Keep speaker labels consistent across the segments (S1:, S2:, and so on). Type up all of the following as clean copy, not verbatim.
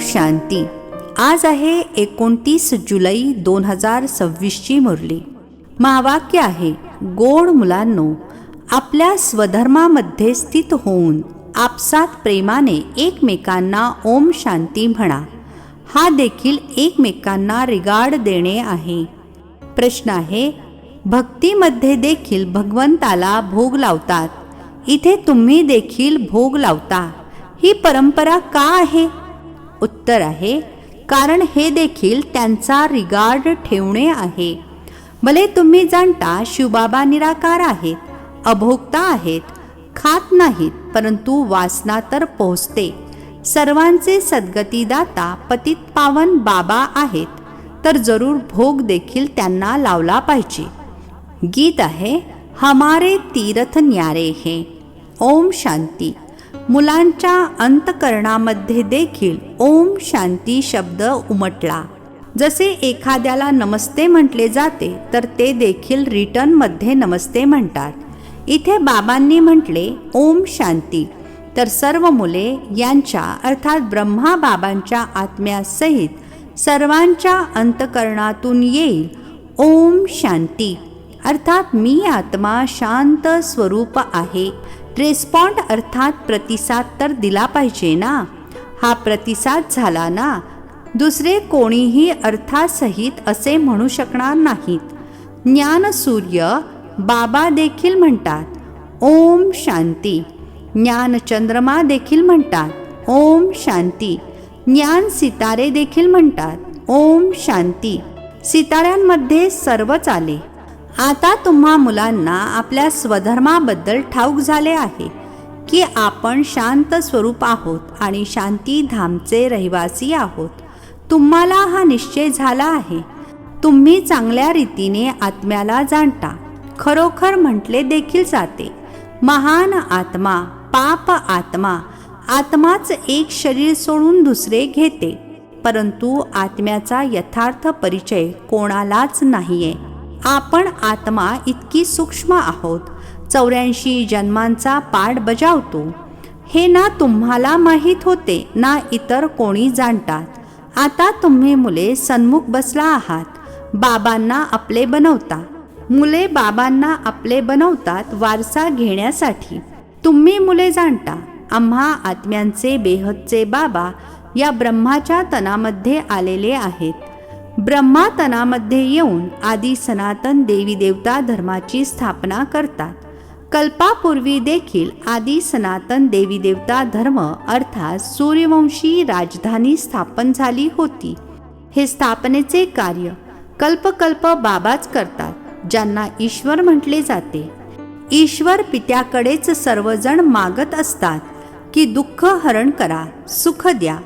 S1: शांती. आज आहे 29 जुलै 2026ची मुरली. महावाक्य आहे, गोड मुलांनो, आपल्या स्वधर्मामध्ये स्थित होऊन आपसात प्रेमाने एकमेकांना ओम शांती म्हणा. हा देखील एकमेकांना रिगार्ड देणे आहे. प्रश्न आहे, भक्तीमध्ये देखील भगवंताला भोग लावतात, इथे तुम्ही देखील भोग लावता, ही परंपरा का आहे? उत्तर आहे, कारण हे देखील त्यांचा रिगार्ड ठेवणे आहे. भले तुम्ही जाणता शिवबाबा निराकार आहेत, अभोक्ता आहेत, खात नाहीत, परंतु वासना तर पोहोचते. सर्वांचे सद्गतीदाता पतित पावन बाबा आहेत, तर जरूर भोग देखील त्यांना लावला पाहिजे. गीत आहे, हमारे तीर्थ न्यारे हैं. ओम शांती. मुलांच्या अंतकरणामध्ये देखील ओम शांती शब्द उमटला. जसे एखाद्याला नमस्ते म्हटले जाते, तर ते देखील रिटर्नमध्ये नमस्ते म्हणतात. इथे बाबांनी म्हटले ओम शांती, तर सर्व मुले यांच्या अर्थात ब्रह्मा बाबांच्या आत्म्यासहित सर्वांच्या अंतकरणातून येईल ओम शांती, अर्थात मी आत्मा शांत स्वरूप आहे. रिस्पॉन्ड अर्थात प्रतिसाद तर दिला पाहिजे ना. हा प्रतिसाद झाला ना, दुसरे कोणीही अर्थासहित असे म्हणू शकणार नाहीत. ज्ञानसूर्य बाबा देखील म्हणतात ओम शांती. ज्ञान चंद्रमा देखील म्हणतात ओम शांती. ज्ञान सितारे देखील म्हणतात ओम शांती. सिताऱ्यांमध्ये सर्वच आले. आता तुम्हा मुलांना आपल्या स्वधर्माबद्दल ठाऊक झाले आहे की आपण शांत स्वरूप आहोत आणि शांतीधामचे रहिवासी आहोत. तुम्हाला हा निश्चय झाला आहे. तुम्ही चांगल्या रीतीने आत्म्याला जाणता. खरोखर म्हटले देखील जाते, महान आत्मा, पाप आत्मा. आत्माच एक शरीर सोडून दुसरे घेते, परंतु आत्म्याचा यथार्थ परिचय कोणालाच नाहीये. आपण आत्मा इतकी सूक्ष्म आहोत, 84 जन्मांचा पाठ बजावतो. हे ना तुम्हाला माहीत होते, ना इतर कोणी जाणतात. आता तुम्ही मुले सन्मुख बसला आहात, बाबांना आपले बनवता. मुले बाबांना आपले बनवतात वारसा घेण्यासाठी. तुम्ही मुले जाणता, आम्हा आत्म्यांचे बेहदचे बाबा या ब्रह्माच्या तनामध्ये आलेले आहेत. ब्रह्मा तनामध्ये येऊन आदी सनातन देवी देवता धर्माची स्थापना करतात. कल्पापूर्वी देखील आदी सनातन देवी देवता धर्म अर्थात सूर्यवंशी राजधानी स्थापन झाली होती. हे स्थापनेचे कार्य कल्पकल्प बाबाच करतात, ज्यांना ईश्वर म्हटले जाते. ईश्वर पित्याकडेच सर्वजण मागत असतात की दुःख हरण करा, सुख द्या.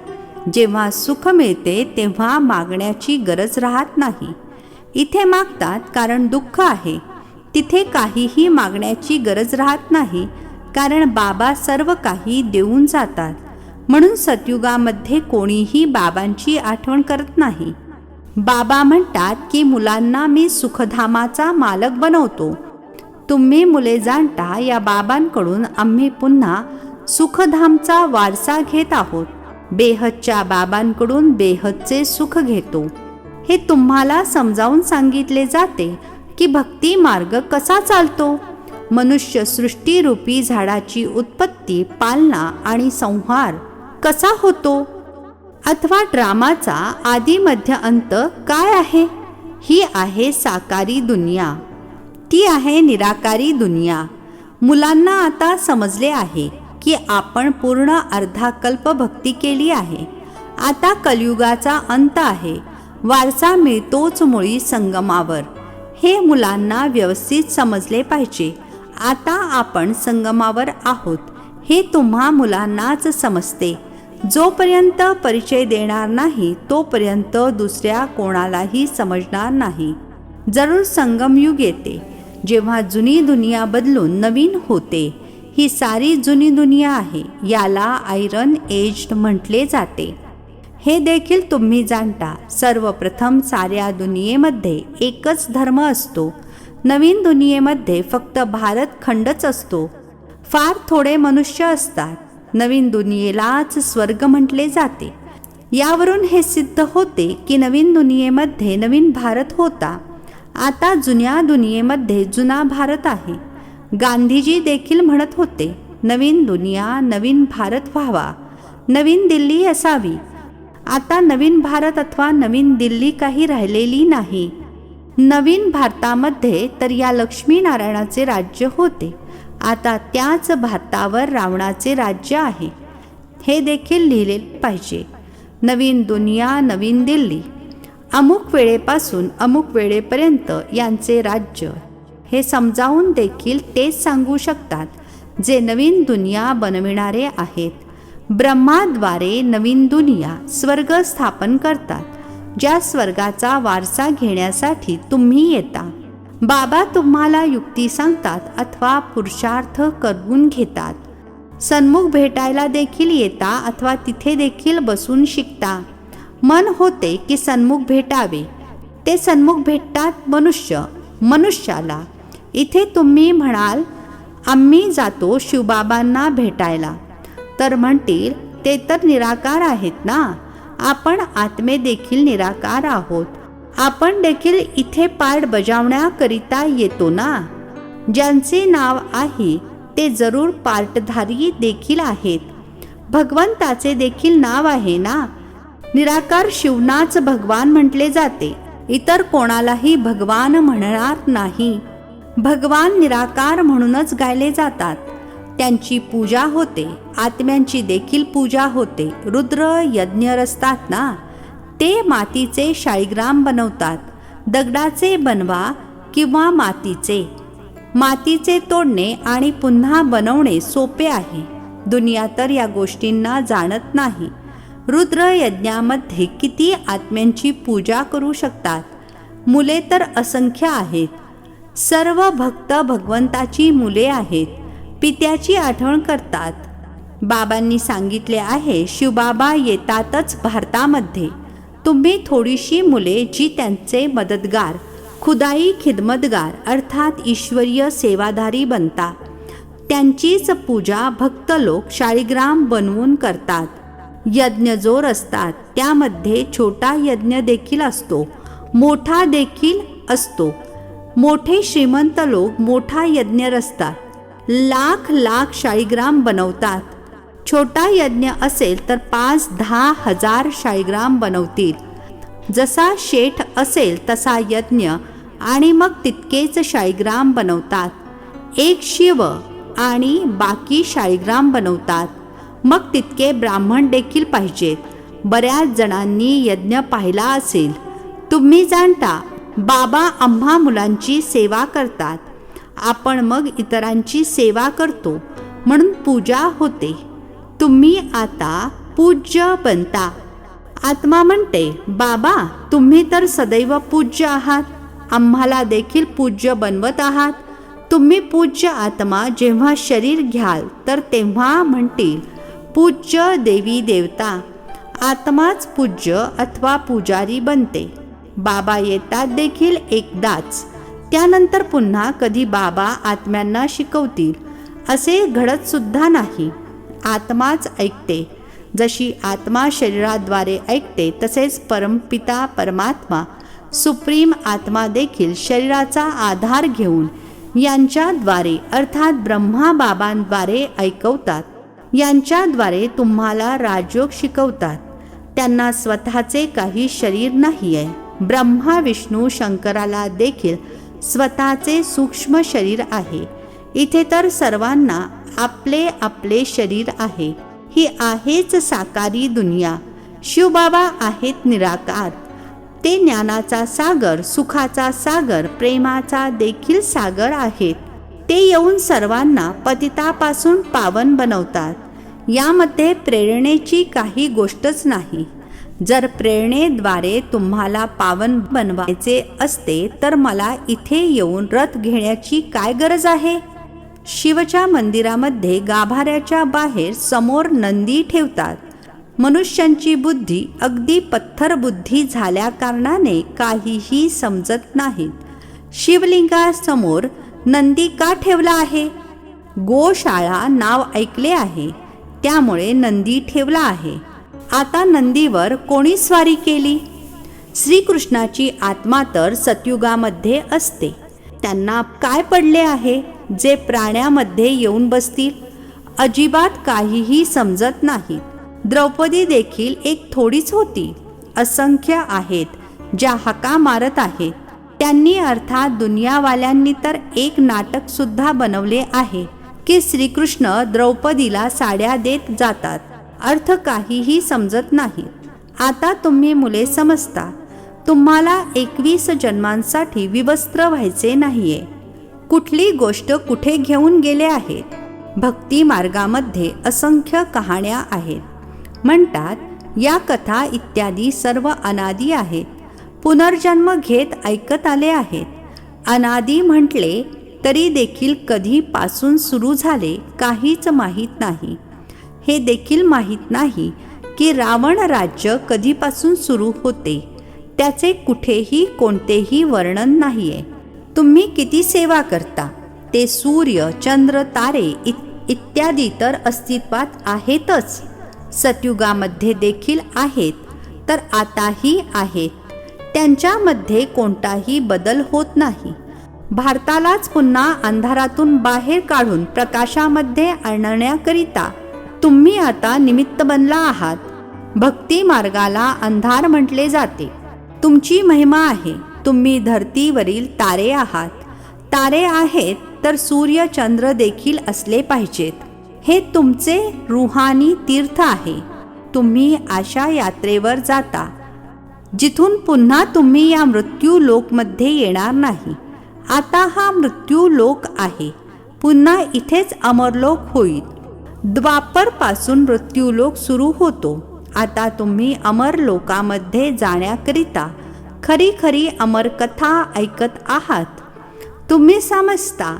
S1: जेव्हा सुख मिळते तेव्हा मागण्याची गरज राहत नाही. इथे मागतात कारण दुःख आहे, तिथे काहीही मागण्याची गरज राहत नाही, कारण बाबा सर्व काही देऊन जातात. म्हणून सतयुगामध्ये कोणीही बाबांची आठवण करत नाही. बाबा म्हणतात की मुलांना मी सुखधामाचा मालक बनवतो. तुम्ही मुले जाणता, या बाबांकडून आम्ही पुन्हा सुखधामचा वारसा घेत आहोत. बेहदच्या बाबांकडून बेहदचे सुख घेतो. हे तुम्हाला समजावून सांगितले जाते की भक्ती मार्ग कसा चालतो. मनुष्य सृष्टीरूपी झाडाची उत्पत्ती, पालना आणि संहार कसा होतो, अथवा ड्रामाचा आदी मध्य अंत काय आहे. ही आहे साकारी दुनिया, ती आहे निराकारी दुनिया. मुलांना आता समजले आहे की आपण पूर्ण अर्धा कल्प भक्ती केली आहे. आता कलियुगाचा अंत आहे. वारसा मिळतोच मुळी संगमावर. हे मुलांना व्यवस्थित समजले पाहिजे. आता आपण संगमावर आहोत हे तुम्हा मुलांनाच समजते. जोपर्यंत परिचय देणार नाही तोपर्यंत दुसऱ्या कोणालाही समजणार नाही. जरूर संगमयुग येते, जेव्हा जुनी दुनिया बदलून नवीन होते. ही सारी जुनी दुनिया आहे. याला आयरन एज्ड म्हटले जाते. हे देखील तुम्ही जाणता. सर्वप्रथम साऱ्या दुनियेमध्ये एकच धर्म असतो. नवीन दुनियेमध्ये फक्त भारत खंडच असतो. फार थोडे मनुष्य असतात. नवीन दुनियेलाच स्वर्ग म्हटले जाते. यावरून हे सिद्ध होते की नवीन दुनियेमध्ये नवीन भारत होता. आता जुन्या दुनियेमध्ये जुना भारत आहे. गांधीजी देखील म्हणत होते, नवीन दुनिया नवीन भारत व्हावा, नवीन दिल्ली असावी. आता नवीन भारत अथवा नवीन दिल्ली काही राहिलेली नाही. नवीन भारतामध्ये तर या लक्ष्मीनारायणाचे राज्य होते. आता त्याच भारतावर रावणाचे राज्य आहे. हे देखील लिहिले पाहिजे. नवीन दुनिया नवीन दिल्ली, अमुक वेळेपासून अमुक वेळेपर्यंत यांचे राज्य, हे समजावून देखील तेच सांगू शकतात जे नवीन दुनिया बनविणारे आहेत. ब्रह्माद्वारे नवीन दुनिया स्वर्ग स्थापन करतात. ज्या स्वर्गाचा वारसा घेण्यासाठी तुम्ही येता. बाबा तुम्हाला युक्ती सांगतात अथवा पुरुषार्थ करून घेतात. सन्मुख भेटायला देखील येता अथवा तिथे देखील बसून शिकता. मन होते की सन्मुख भेटावे. ते सन्मुख भेटतात मनुष्याला. इथे तुम्ही म्हणाल आम्ही जातो शिवबाबांना भेटायला, तर म्हणतील ते तर निराकार आहेत ना. आपण आत्मे देखील निराकार आहोत. आपण देखील इथे पार्ट बजावण्याकरिता येतो ना. ज्यांचे नाव आहे ते जरूर पार्टधारी देखील आहेत. भगवंताचे देखील नाव आहे ना. निराकार शिवनाच भगवान म्हटले जाते. इतर कोणालाही भगवान म्हणणार नाही. भगवान निराकार म्हणूनच गायले जातात. त्यांची पूजा होते. आत्म्यांची देखील पूजा होते. रुद्र यज्ञ रचतात ना. ते मातीचे शाळीग्राम बनवतात. दगडाचे बनवा किंवा मातीचे तोडणे आणि पुन्हा बनवणे सोपे आहे. दुनिया तर या गोष्टींना जाणत नाही. रुद्र यज्ञामध्ये किती आत्म्यांची पूजा करू शकतात. मुले तर असंख्य आहेत. सर्व भक्त भगवंताची मुले आहेत. पित्याची आठवण करतात. बाबांनी सांगितले आहे शिवबाबा येतातच भारतामध्ये. तुम्ही थोडीशी मुले जी त्यांचे मदतगार, खुदाई खिदमतगार अर्थात ईश्वरीय सेवाधारी बनता. त्यांचीच पूजा भक्त लोक शाळीग्राम बनवून करतात. यज्ञ जो रचतात त्यामध्ये छोटा यज्ञ देखील असतो, मोठा देखील असतो. मोठे श्रीमंत लोक मोठा यज्ञ रचतात. लाख शाळीग्राम बनवतात. छोटा यज्ञ असेल तर 5-10 हजार शाळीग्राम बनवतील. जसा शेठ असेल तसा यज्ञ आणि मग तितकेच शाळीग्राम बनवतात. एक शिव आणि बाकी शाळीग्राम बनवतात. मग तितके ब्राह्मण देखील पाहिजेत. बऱ्याच जणांनी यज्ञ पाहिला असेल. तुम्ही जाणता बाबा आम्हा मुलांची सेवा करतात. आपण मग इतरांची सेवा करतो म्हणून पूजा होते. तुम्ही आता पूज्य बनता. आत्मा म्हणते बाबा तुम्ही तर सदैव पूज्य आहात. आम्हाला देखील पूज्य बनवत आहात. तुम्ही पूज्य आत्मा जेव्हा शरीर घ्याल तर तेव्हा म्हणतील पूज्य देवी देवता. आत्माच पूज्य अथवा पुजारी बनते. बाबा येतात देखील एकदाच. त्यानंतर पुन्हा कधी बाबा आत्म्यांना शिकवतील असे घडत सुद्धा नाही. आत्माच ऐकते. जशी आत्मा शरीराद्वारे ऐकते तसेच परमपिता परमात्मा सुप्रीम आत्मा देखील शरीराचा आधार घेऊन यांच्याद्वारे अर्थात ब्रह्मा बाबांद्वारे ऐकवतात. यांच्याद्वारे तुम्हाला राजयोग शिकवतात. त्यांना स्वतःचे काही शरीर नाही आहे. ब्रह्मा विष्णू शंकराला देखील स्वतःचे सूक्ष्म शरीर आहे. इथे तर सर्वांना आपले आपले शरीर आहे. ही आहेच साकारी दुनिया. शिवबाबा आहेत निराकार. ते ज्ञानाचा सागर, सुखाचा सागर, प्रेमाचा देखील सागर आहेत. ते येऊन सर्वांना पतितापासून पावन बनवतात. यामध्ये प्रेरणेची काही गोष्टच नाही. जर प्रेरणेद्वारे तुम्हाला पावन बनवायचे असते तर मला इथे येऊन रथ घेण्याची काय गरज आहे. शिवच्या मंदिरामध्ये गाभाऱ्याच्या बाहेर समोर नंदी ठेवतात. मनुष्यांची बुद्धी अगदी पत्थर बुद्धी झाल्या कारणाने काहीही समजत नाही. शिवलिंगासमोर नंदी का ठेवला आहे. गोशाळा नाव ऐकले आहे त्यामुळे नंदी ठेवला आहे. आता नंदीवर कोणी स्वारी केली? श्रीकृष्णाची आत्मा तर सतयुगामध्ये असते. त्यांना काय पडले आहे जे प्राण्यामध्ये येऊन बसतील? अजिबात काहीही समजत नाही. द्रौपदी देखील एक थोडीच होती. असंख्य आहेत ज्या हाका मारत आहेत. त्यांनी अर्थात दुनियावाल्यांनी तर एक नाटक सुद्धा बनवले आहे की श्रीकृष्ण द्रौपदीला साड्या देत जातात. अर्थ काहीही समजत नाही. आता तुम्ही मुले समजता. तुम्हाला 21 जन्मांसाठी विवस्त्र व्हायचे नाहीये. कुठली गोष्ट कुठे घेऊन गेले आहेत. भक्ती मार्गामध्ये असंख्य कहाण्या आहेत. म्हणतात या कथा इत्यादी सर्व अनादी आहेत. पुनर्जन्म घेत ऐकत आले आहेत. अनादी म्हटले तरी देखील कधीपासून सुरू झाले काहीच माहीत नाही. हे देखील माहीत नाही की रावण राज्य कधीपासून सुरू होते. त्याचे कुठेही कोणतेही वर्णन नाहीये. तुम्ही किती सेवा करता ते सूर्य, चंद्र, तारे इत्यादी तर अस्तित्वात आहेतच. सतयुगामध्ये देखील आहेत, तर आताही आहेत. त्यांच्यामध्ये कोणताही बदल होत नाही. भारतालाच पुन्हा अंधारातून बाहेर काढून प्रकाशामध्ये आणण्याकरिता तुम्ही आता निमित्त बनला आहात. भक्ती मार्गाला अंधार म्हटले जाते. तुमची महिमा आहे. तुम्ही धरतीवरील तारे आहात. तारे आहेत तर सूर्य, चंद्र देखील असले पाहिजेत. हे तुमचे रुहानी तीर्थ आहे. तुम्ही अशा यात्रेवर जाता जिथून पुन्हा तुम्ही या मृत्यू लोकमध्ये येणार नाही. आता हा मृत्यू लोक आहे. पुन्हा इथेच अमरलोक होईल. द्वापर पासून मृत्यूलोक सुरू होतो. आता तुम्ही अमरलोकामध्ये जाण्याकरिता खरी खरी अमरकथा ऐकत आहात. तुम्ही समजता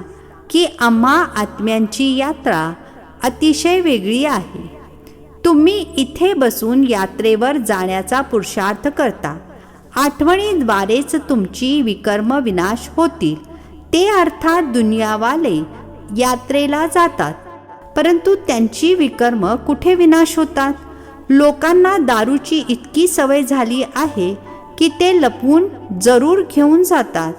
S1: की आम्हा आत्म्यांची यात्रा अतिशय वेगळी आहे. तुम्ही इथे बसून यात्रेवर जाण्याचा पुरुषार्थ करता. आठवणीद्वारेच तुमची विकर्म विनाश होतील. ते अर्थात दुनियावाले यात्रेला जातात, परंतु त्यांची विकर्म कुठे विनाश होतात? लोकांना दारूची इतकी सवय झाली आहे की ते लपवून जरूर घेऊन जातात.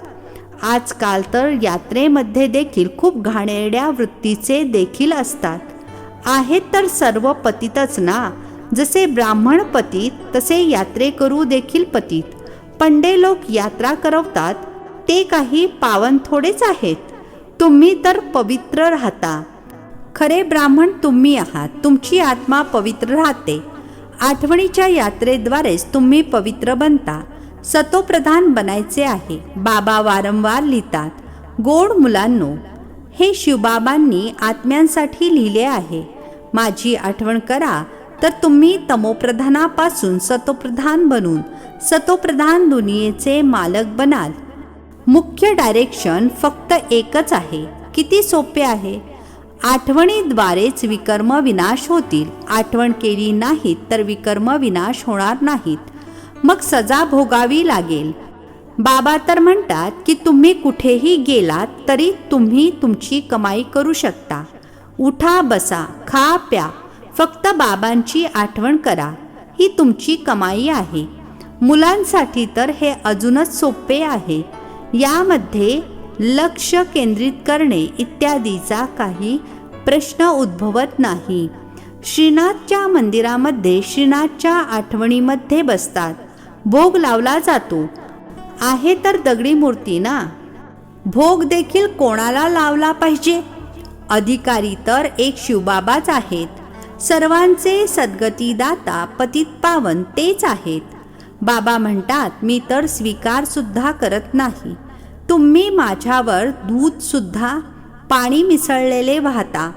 S1: आजकाल तर यात्रेमध्ये देखील खूप घाणेरड्या वृत्तीचे देखील असतात. आहेत तर सर्व पतितच ना. जसे ब्राह्मण पतित तसे यात्रेकरू देखील पतित. पंडे लोक यात्रा करवतात ते काही पावन थोडेच आहेत. तुम्ही तर पवित्र राहता. खरे ब्राह्मण तुम्ही आहात. तुमची आत्मा पवित्र राहते. आठवणीच्या यात्रेद्वारेच तुम्ही पवित्र बनता. सतोप्रधान बनायचे आहे. बाबा वारंवार लिहितात, गोड मुलांनो, हे शिवबाबांनी आत्म्यांसाठी लिहिले आहे. माझी आठवण करा तर तुम्ही तमोप्रधानापासून सतोप्रधान बनून सतोप्रधान दुनियेचे मालक बनाल. मुख्य डायरेक्शन फक्त एकच आहे. किती सोपे आहे. आठवणीद्वारेच विकर्म विनाश होतील. आठवण केली नाहीत तर विकर्म विनाश होणार नाहीत. मग सजा भोगावी लागेल. बाबा तर म्हणतात की तुम्ही कुठेही गेलात तरी तुम्ही तुमची कमाई करू शकता. उठा, बसा, खा, प्या, फक्त बाबांची आठवण करा. ही तुमची कमाई आहे. मुलांसाठी तर हे अजूनच सोपे आहे. यामध्ये लक्ष केंद्रित करणे इत्यादीचा काही प्रश्न उद्भवत नाही. श्रीनाथच्या मंदिरामध्ये श्रीनाथच्या आठवणीमध्ये बसतात. भोग लावला जातो. आहे तर दगडी मूर्ती ना. भोग देखील कोणाला लावला पाहिजे? अधिकारी तर एक शिवबाबाच आहेत. सर्वांचे सद्गतीदाता पतित पावन तेच आहेत. बाबा म्हणतात, मी तर स्वीकार सुद्धा करत नाही. तुम्ही माझ्यावर दूध सुद्धा पाणी मिसळलेले वाहता.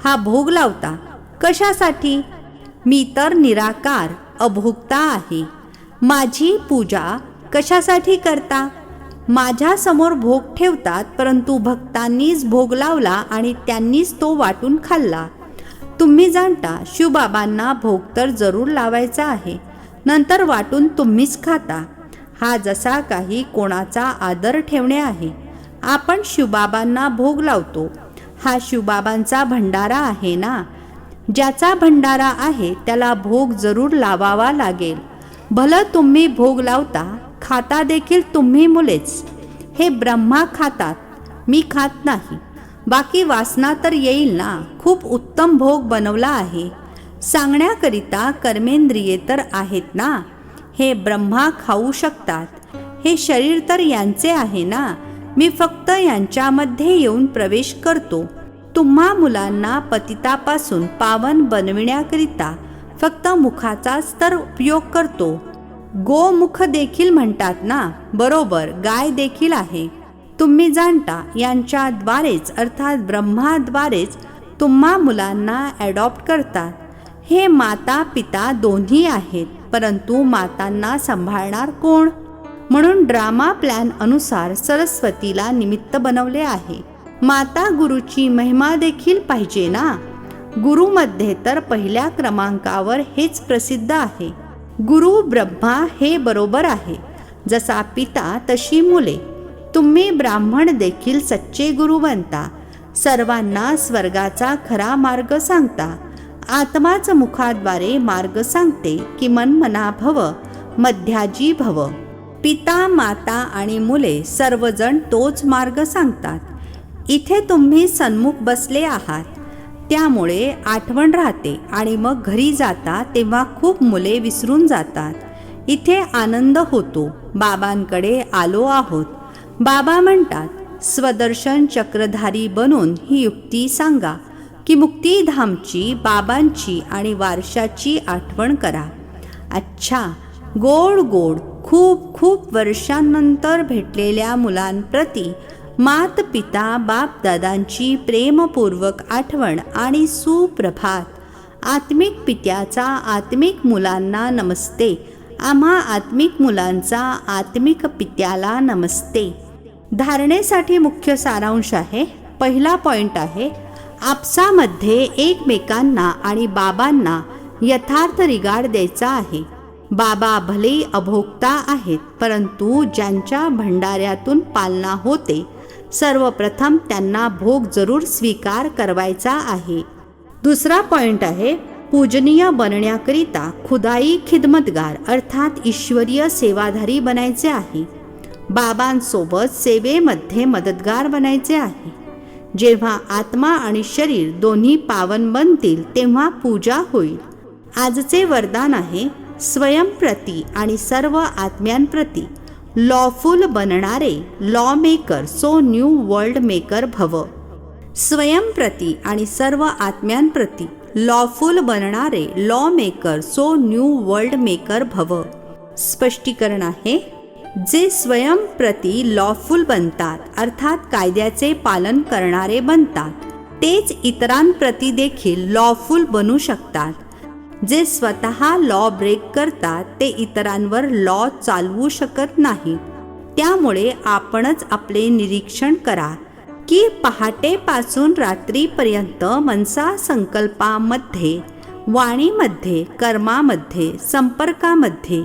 S1: हा भोग लावता कशासाठी? मी तर निराकार अभोक्ता आहे. माझी पूजा कशासाठी करता? माझ्या समोर भोग ठेवतात, परंतु भक्तांनीच भोग लावला आणि त्यांनीच तो वाटून खाल्ला. तुम्ही जाणता शिवबाबांना भोग तर जरूर लावायचा आहे, नंतर वाटून तुम्हीच खाता. हा जसा काही कोणाचा आदर ठेवणे आहे. आपण शिवबाबांना भोग लावतो. हा शिवबाबांचा भंडारा आहे ना. ज्याचा भंडारा आहे त्याला भोग जरूर लावावा लागेल. भलं तुम्ही भोग लावता, खाता देखील तुम्ही मुलेच. हे ब्रह्मा खातात, मी खात नाही. बाकी वासना तर येईल ना. खूप उत्तम भोग बनवला आहे. सांगण्याकरिता कर्मेंद्रिये तर आहेत ना. हे ब्रह्मा खाऊ शकतात. हे शरीर तर यांचे आहे ना. मी फक्त यांच्यामध्ये येऊन प्रवेश करतो. तुम्हा मुलांना पतितापासून पावन बनविण्याकरिता फक्त मुखाचाच तर उपयोग करतो. गोमुख देखील म्हणतात ना. बरोबर, गाय देखील आहे. तुम्ही जाणता यांच्याद्वारेच अर्थात ब्रह्माद्वारेच तुम्हा मुलांना ॲडॉप्ट करतात. हे माता पिता दोन्ही आहेत, परंतु मातांना सांभाळणार कोण? म्हणून ड्रामा प्लॅन अनुसार सरस्वतीला निमित्त बनवले आहे. माता गुरुची महिमा देखील पाहिजे ना. गुरुमध्ये तर पहिल्या क्रमांकावर हेच प्रसिद्ध आहे. गुरु ब्रह्मा हे बरोबर आहे. जसा पिता तशी मुले. तुम्ही ब्राह्मण देखील सच्चे गुरु बनता. सर्वांना स्वर्गाचा खरा मार्ग सांगता. आत्माच मुखाद्वारे मार्ग सांगते की मनमना भव मध्याजी भव. पिता माता आणि मुले सर्वजण तोच मार्ग सांगतात. इथे तुम्ही सन्मुख बसले आहात, त्यामुळे आठवण राहते आणि मग घरी जाता तेव्हा खूप मुले विसरून जातात. इथे आनंद होतो. बाबांकडे आलो आहोत. बाबा म्हणतात स्वदर्शन चक्रधारी बनून ही युक्ती सांगा की मुक्तिधामची, बाबांची आणि वारशाची आठवण करा. अच्छा, गोड गोड खूप खूप वर्षांनंतर भेटलेल्या मुलांप्रती मात पिता बापदादांची प्रेमपूर्वक आठवण आणि सुप्रभात. आत्मिक पित्याचा आत्मिक मुलांना नमस्ते. आम्हा आत्मिक मुलांचा आत्मिक पित्याला नमस्ते. धारणेसाठी मुख्य सारांश आहे. पहिला पॉइंट आहे, आपसामध्ये एकमेकांना आणि बाबांना यथार्थ रिगार्ड द्यायचा आहे. बाबा भले अभोक्ता आहेत, परंतु ज्यांच्या भंडाऱ्यातून पालना होते सर्वप्रथम त्यांना भोग जरूर स्वीकार करवायचा आहे. दुसरा पॉइंट आहे, पूजनीय बनण्याकरिता खुदाई खिदमतगार अर्थात ईश्वरीय सेवाधारी बनायचे आहे. बाबांसोबत सेवेमध्ये मदतगार बनायचे आहे. जेव्हा आत्मा आणि शरीर दोन्ही पावन बनतील तेव्हा पूजा होईल. आजचे वरदान आहे, स्वयंप्रती आणि सर्व आत्म्यांप्रती लॉफुल बनणारे law maker so new world maker भव. स्वयंप्रती आणि सर्व आत्म्यांप्रती लॉफुल बनणारे law maker so new world maker भव. स्पष्टीकरण आहे, जे स्वयंप्रती लॉफुल बनतात अर्थात कायद्याचे पालन करणारे बनतात, तेच इतरांप्रती देखील लॉफुल बनू शकतात. जे स्वतः लॉ ब्रेक करतात ते इतरांवर लॉ चालवू शकत नाहीत. त्यामुळे आपणच आपले निरीक्षण करा की पहाटेपासून रात्रीपर्यंत मनसा संकल्पामध्ये, वाणीमध्ये, कर्मामध्ये, संपर्कामध्ये,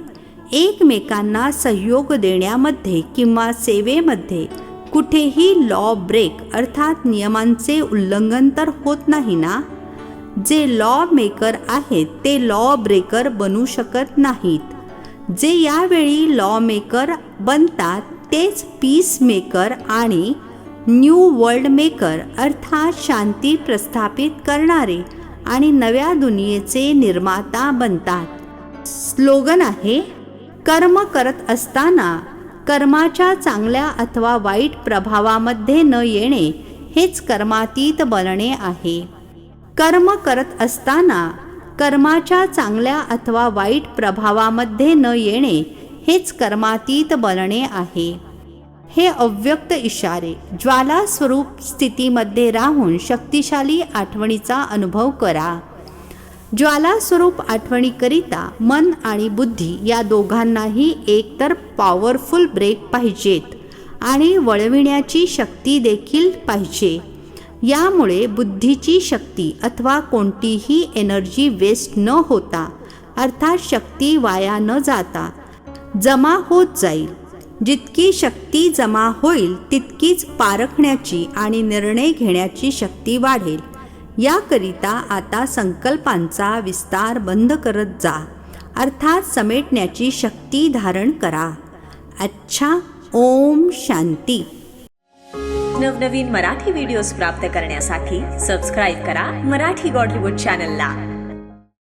S1: एकमेकांना सहयोग देण्यामध्ये किंवा सेवेमध्ये कुठेही लॉ ब्रेक अर्थात नियमांचे उल्लंघन तर होत नाही ना. जे लॉ मेकर आहेत ते लॉ ब्रेकर बनू शकत नाहीत. जे यावेळी लॉ मेकर बनतात तेच पीस मेकर आणि न्यू वर्ल्ड मेकर अर्थात शांती प्रस्थापित करणारे आणि नव्या दुनियेचे निर्माता बनतात. स्लोगन आहे, कर्म करत असताना कर्माच्या चांगल्या अथवा वाईट प्रभावामध्ये न येणे हेच कर्मातीत बनणे आहे. कर्म करत असताना कर्माच्या चांगल्या अथवा वाईट प्रभावामध्ये न येणे हेच कर्मातीत बनणे आहे. हे अव्यक्त इशारे ज्वाला स्वरूप स्थितीमध्ये राहून शक्तिशाली आठवणीचा अनुभव करा. ज्वाला स्वरूप आठवणीकरिता मन आणि बुद्धी या दोघांनाही एकतर पॉवरफुल ब्रेक पाहिजेत आणि वळविण्याची शक्ती देखील पाहिजे. यामुळे बुद्धीची शक्ती अथवा कोणतीही एनर्जी वेस्ट न होता अर्थात शक्ती वाया न जाता जमा होत जाईल. जितकी शक्ती जमा होईल तितकीच पारखण्याची आणि निर्णय घेण्याची शक्ती वाढेल. याकरिता आता संकल्पांचा विस्तार बंद करत जा, अर्थात समेटण्याची शक्ती धारण करा. अच्छा. ओम शांती.
S2: नवनवीन मराठी व्हिडिओज प्राप्त करण्यासाठी सबस्क्राईब करा मराठी गॉड रिपोर्ट चॅनलला.